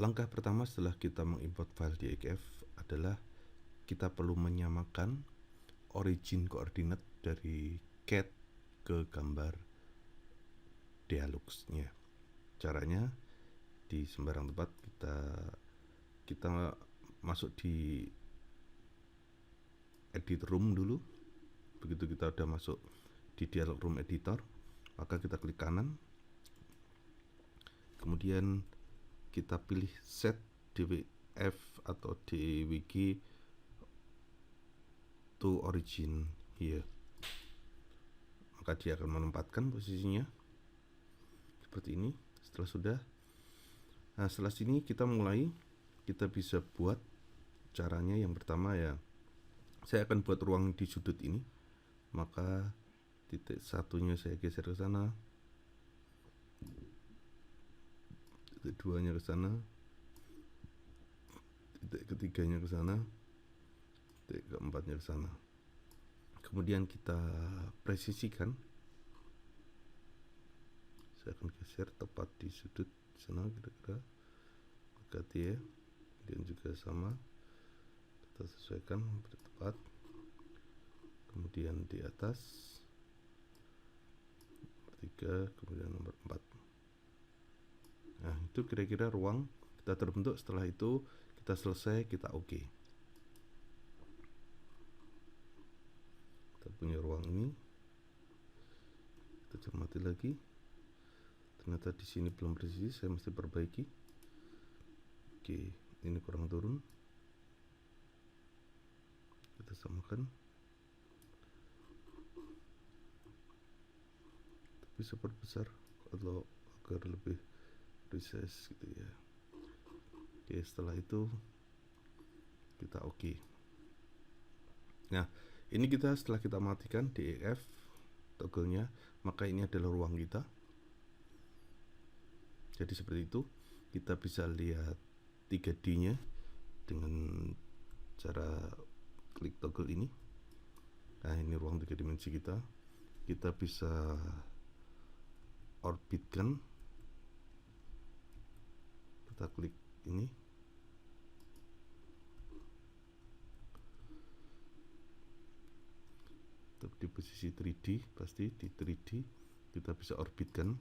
Langkah pertama setelah kita mengimport file DXF adalah kita perlu menyamakan origin koordinat dari CAD ke gambar Deluxe-nya. Caranya di sembarang tempat kita masuk di edit room dulu. Begitu kita udah masuk di dialog room editor, maka kita klik kanan, kemudian kita pilih set DWF atau DWG to origin here, maka dia akan menempatkan posisinya seperti ini. Setelah sudah, nah setelah sini kita bisa buat caranya. Yang pertama ya, saya akan buat ruang di sudut ini, maka titik satunya saya geser ke sana, titik duanya ke sana, titik ketiganya ke sana, titik keempatnya ke sana. Kemudian kita presisikan. Saya akan geser tepat di sudut sana kira-kira, ganti ya. Dan juga sama, kita sesuaikan tepat. Kemudian di atas nomor 3, kemudian nomor 4. Nah, itu kira-kira ruang kita terbentuk. Setelah itu kita selesai, kita oke. Kita punya ruang ini. Kita cermati lagi. Ternyata di sini belum presisi, saya mesti perbaiki. Oke, ini kurang turun. Kita samakan. Bisa perbesar kalau agar lebih precise gitu ya. Oke, setelah itu kita oke. Nah, ini setelah kita matikan DEF toggle-nya, maka ini adalah ruang kita. Jadi seperti itu, kita bisa lihat 3D-nya dengan cara klik toggle ini. Nah, ini ruang 3 dimensi kita. Kita bisa orbitkan. Kita klik ini. Di posisi 3D, pasti di 3D kita bisa orbitkan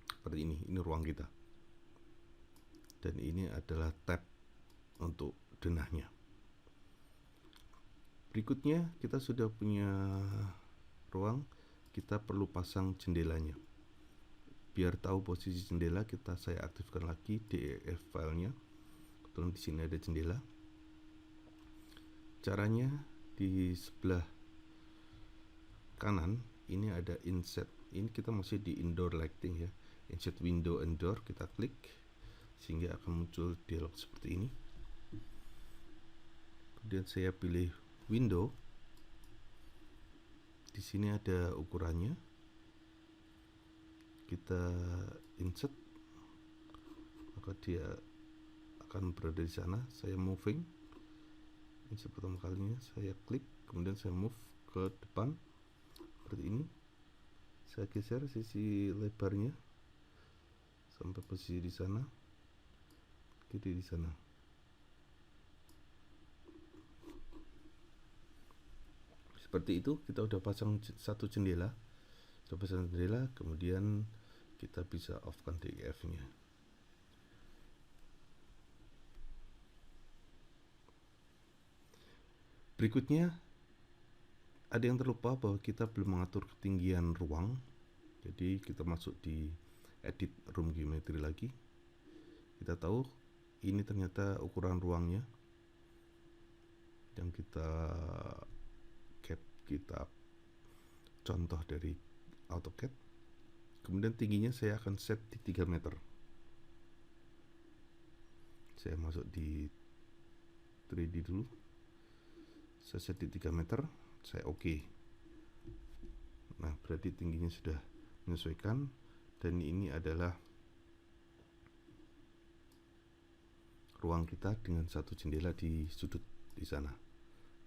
seperti ini. Ini ruang kita, dan ini adalah tab untuk denahnya. Berikutnya kita sudah punya ruang, kita perlu pasang jendelanya. Biar tahu posisi jendela, saya aktifkan lagi DEF filenya. Kebetulan di sini ada jendela. Caranya di sebelah kanan ini ada insert. Ini kita masih di indoor lighting ya. Insert window indoor, kita klik sehingga akan muncul dialog seperti ini. Kemudian saya pilih window. Di sini ada ukurannya. Kita insert, maka dia akan berada di sana. Saya moving. Insert pertama kalinya saya klik, kemudian saya move ke depan seperti ini. Saya geser sisi lebarnya sampai posisi di sana, kiri di sana. Seperti itu, kita udah pasang satu jendela. Kemudian kita bisa off-kan DEF-nya. Berikutnya, ada yang terlupa bahwa kita belum mengatur ketinggian ruang. Jadi kita masuk di edit room geometry lagi. Kita tahu ini ternyata ukuran ruangnya yang kita contoh dari AutoCAD. Kemudian tingginya saya akan set di 3 meter. Saya masuk di 3D dulu. Saya set di 3 meter. Saya oke. Nah, berarti tingginya sudah menyesuaikan, dan ini adalah ruang kita dengan satu jendela di sudut di sana.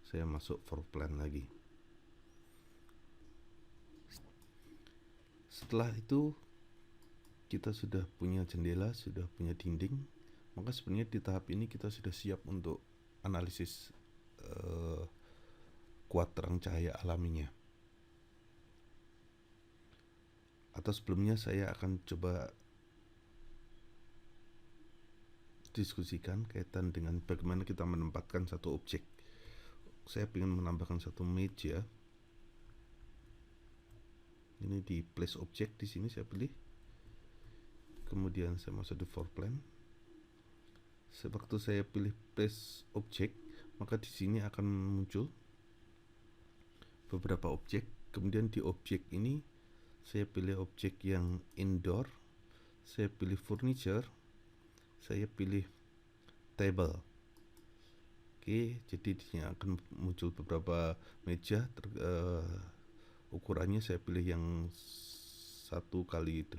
Saya masuk floor plan lagi. Setelah itu kita sudah punya jendela, sudah punya dinding, maka sebenarnya di tahap ini kita sudah siap untuk analisis kuat terang cahaya alaminya. Atau sebelumnya saya akan coba diskusikan kaitan dengan bagaimana kita menempatkan satu objek. Saya ingin menambahkan satu meja. Ini di place object, di sini saya pilih. Kemudian saya masuk di floor plan. Sewaktu saya pilih place object, maka di sini akan muncul beberapa objek. Kemudian di objek ini saya pilih objek yang indoor, saya pilih furniture, saya pilih table. Oke, jadi di sini akan muncul beberapa meja. Ukurannya saya pilih yang 1x80.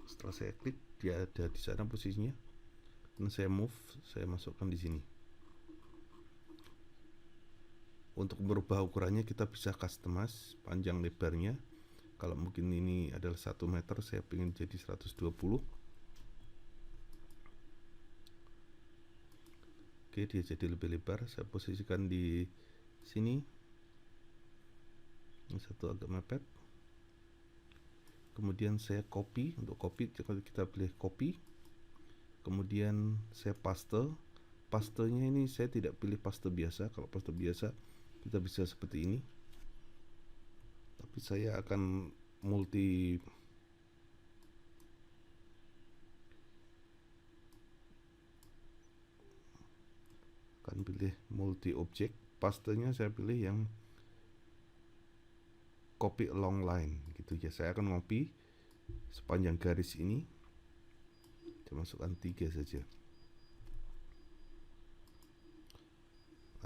Setelah saya klik, dia ada di sana posisinya. Dan saya move, saya masukkan di sini. Untuk merubah ukurannya kita bisa customize panjang lebarnya. Kalau mungkin ini adalah 1 meter, saya ingin jadi 120. Oke, dia jadi lebih lebar. Saya posisikan di sini. Ini satu agak mepet. Kemudian saya copy. Untuk copy kita pilih copy. Kemudian saya paste. Pastenya ini saya tidak pilih paste biasa. Kalau paste biasa kita bisa seperti ini. Tapi saya akan multi pilih multi objek. Pastenya saya pilih yang copy along line gitu ya. Saya akan copy sepanjang garis ini. Saya masukkan 3 saja.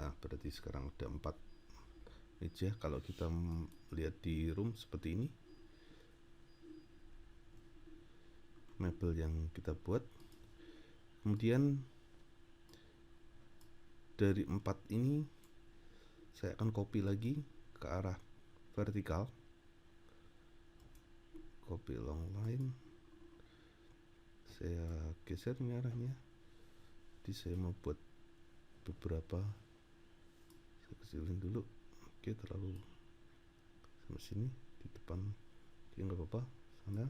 Nah, berarti sekarang ada 4 meja. Kalau kita lihat di room seperti ini, mebel yang kita buat. Kemudian dari 4 ini saya akan copy lagi ke arah vertikal, copy long line, saya geser ini arahnya. Jadi saya mau buat beberapa, saya kecilin dulu. Oke, terlalu sampai sini di depan, ya nggak apa-apa. Sana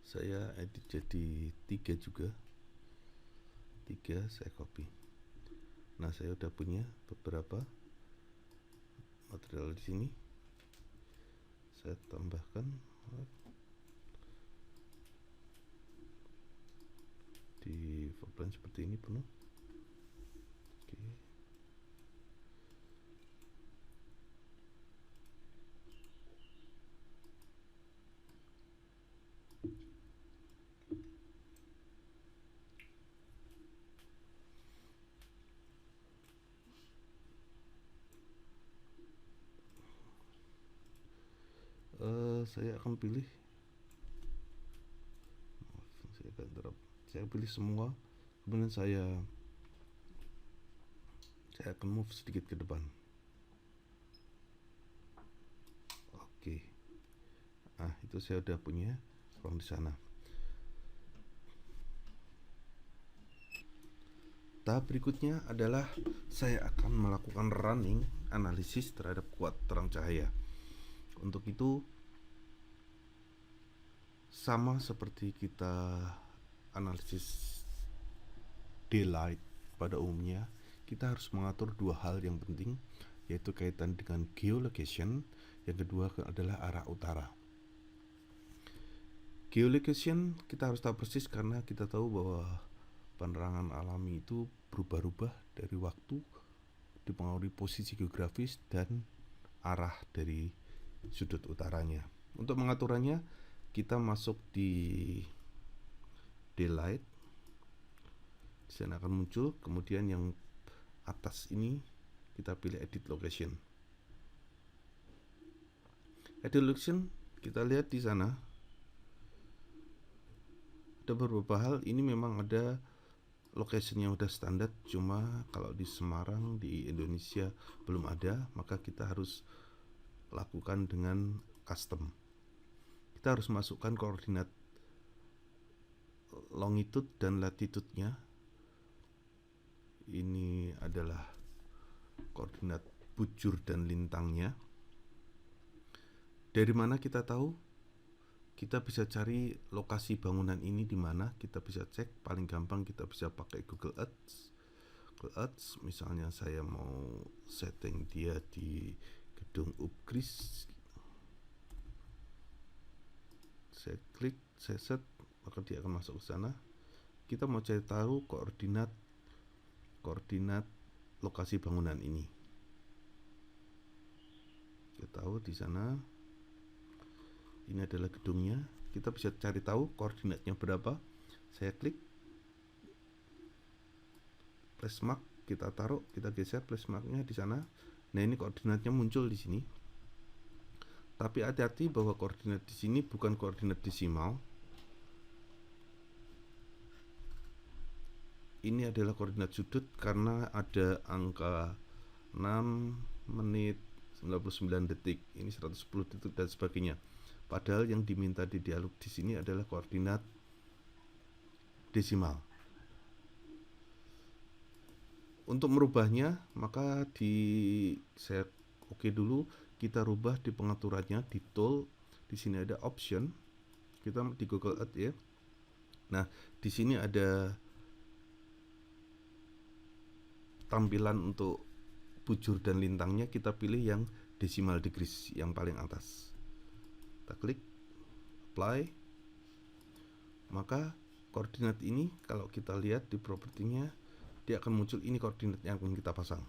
saya edit jadi 3 juga, 3 saya copy. Nah, saya udah punya beberapa material di sini. Saya tambahkan di floorplan seperti ini penuh. Oke. Saya akan pilih, saya pilih semua. Kemudian saya akan move sedikit ke depan. Oke. Nah, itu saya udah punya ruang di sana. Tahap berikutnya adalah saya akan melakukan running analisis terhadap kuat terang cahaya. Untuk itu sama seperti kita analisis daylight pada umumnya, kita harus mengatur 2 hal yang penting, yaitu kaitan dengan geolocation, yang kedua adalah arah utara. Geolocation kita harus tahu persis karena kita tahu bahwa penerangan alami itu berubah-ubah dari waktu, dipengaruhi posisi geografis dan arah dari sudut utaranya. Untuk mengaturannya, kita masuk di daylight. Di sana akan muncul, kemudian yang atas ini kita pilih edit location. Edit location kita lihat di sana ada beberapa hal. Ini memang ada location yang udah standar, cuma kalau di Semarang, di Indonesia belum ada, maka kita harus lakukan dengan custom. kita harus masukkan koordinat longitude dan latitude-nya. Ini adalah koordinat bujur dan lintangnya. Dari mana kita tahu? Kita bisa cari lokasi bangunan ini di mana. Kita bisa cek, paling gampang kita bisa pakai Google Earth. Google Earth, misalnya saya mau setting dia di gedung Upgris. Saya klik, saya set, maka dia akan masuk ke sana. Kita mau cari tahu koordinat lokasi bangunan ini. Kita tahu di sana ini adalah gedungnya. Kita bisa cari tahu koordinatnya berapa. Saya klik place mark, kita taruh, kita geser place marknya di sana. Nah, ini koordinatnya muncul di sini. Tapi hati-hati bahwa koordinat di sini bukan koordinat desimal. Ini adalah koordinat sudut karena ada angka 6 menit 99 detik. Ini 110 detik dan sebagainya. Padahal yang diminta di dialog di sini adalah koordinat desimal. Untuk merubahnya, maka saya oke dulu, kita rubah di pengaturannya di tool. Di sini ada option. Kita di Google Earth ya. Nah, di sini ada tampilan untuk bujur dan lintangnya. Kita pilih yang decimal degrees, yang paling atas. Kita klik apply, maka koordinat ini kalau kita lihat di propertinya, dia akan muncul. Ini koordinat yang akan kita pasang.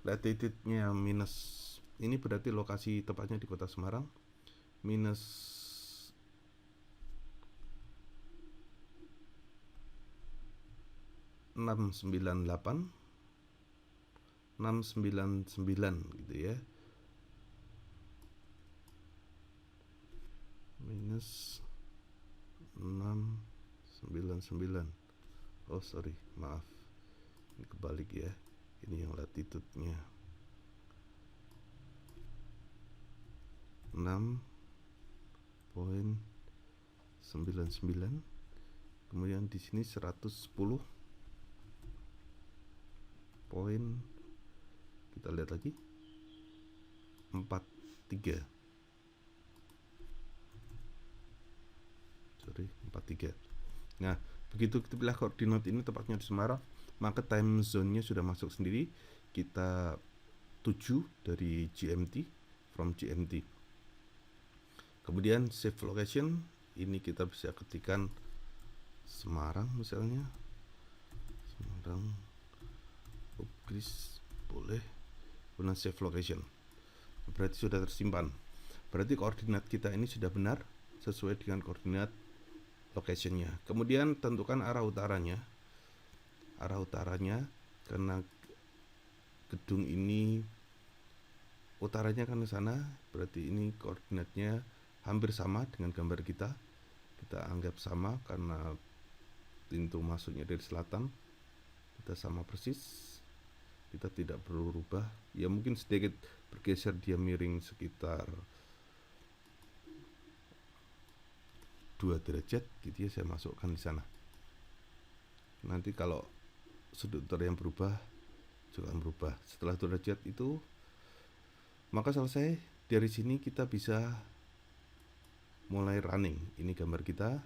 Latitude-nya minus, ini berarti lokasi tepatnya di kota Semarang, minus 698 gitu ya, minus 699. Oh sorry, maaf, ini kebalik ya. Ini yang latitude-nya 6.99. Kemudian di sini 110 poin, kita lihat lagi 43. Nah, begitu kita pilih koordinat ini tepatnya di Semarang, maka time zone-nya sudah masuk sendiri. Kita 7 dari GMT, from GMT. Kemudian save location, ini kita bisa ketikkan Semarang misalnya, Semarang Upgris, boleh. Kemudian save location, berarti sudah tersimpan. Berarti koordinat kita ini sudah benar sesuai dengan koordinat location-nya. Kemudian tentukan arah utaranya. Arah utaranya karena gedung ini utaranya kan ke sana, berarti ini koordinatnya hampir sama dengan gambar kita. Kita anggap sama karena pintu masuknya dari selatan. Kita sama persis. Kita tidak perlu rubah. Ya mungkin sedikit bergeser, dia miring sekitar 2 derajat gitu ya, saya masukkan di sana. Nanti kalau sudut utara yang berubah juga akan berubah. Setelah 2 derajat itu, maka selesai. Dari sini kita bisa mulai running. Ini gambar kita.